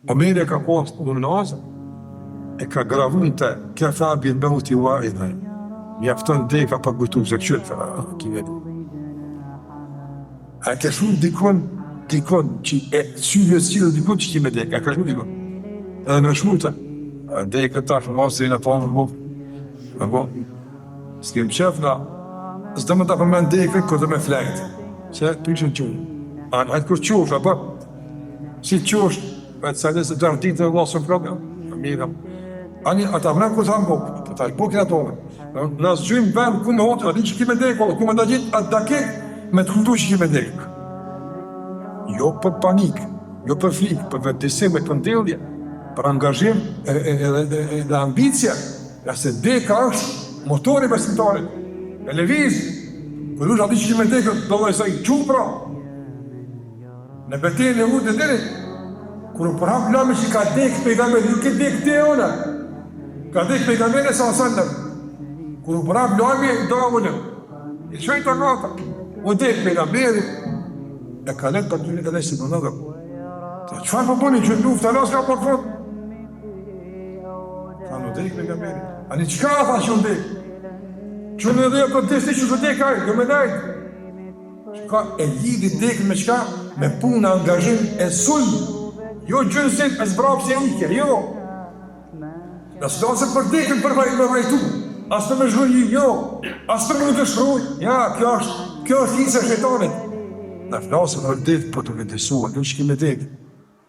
Omeri ka pas unazë, e ka gravun të kefa bil mauti waidha. Mjafton deka pa kujtu se qëtë, kime. A ka shumë dikon që e syve s'qilë dikon që kime deka, a ka shumë dikon. Edhe në shmuta, a deka tash masë e në panë më bo. S'kem qef na, s'da me ta përmen deka këtë me flejt. Se të ishën qunë. Anë hajtë kur qosh, apo? Si qosh, e të sajtë se të rëtit dhe Allah së më problem. Mirëm. Ani ata vëna kur thamë, po ta po kena tonë. Na zgjojmë vend ku me hotë, aty që kime dek, ku me ndajit atë dake, me të kundu që kime dek. Jo për panik, jo për frikë, për vetësim e këndellje, për angazhim dhe ambicia, ja se deka është motori besimtarit, e lëviz, kur është aty që kime dek, do dhe saj qupra. Në betejën e Uhudit deri, kur u përhap lami që ka dek pejgamberi, nuk e dek te ona. Ka dek pejgamberi s.a.s. Kur u përhap lami Davullin, i qojnë të gata, u dek pejgamberi, e ka letë për të një të lejtë si për nëdhër. Qëfar për bëni që luft, a nësë ka për fund? Tha në dek pejgamberi. Ani qka tha që në dek? Që në dhe për testi që të dek ajtë, jo me dajtë. Qka e lidi dek me qka? Me punë, angazhim e sulmë. Jo gjënësit e zbrapës e ike, jo. Nësë do se për dekën për me vajtu, asë të me zhënjë, jo. Asë të me të shruj, ja, kjo është isë e shetanit. Në flasën në vërdet për të vendesua, në që kime dekë.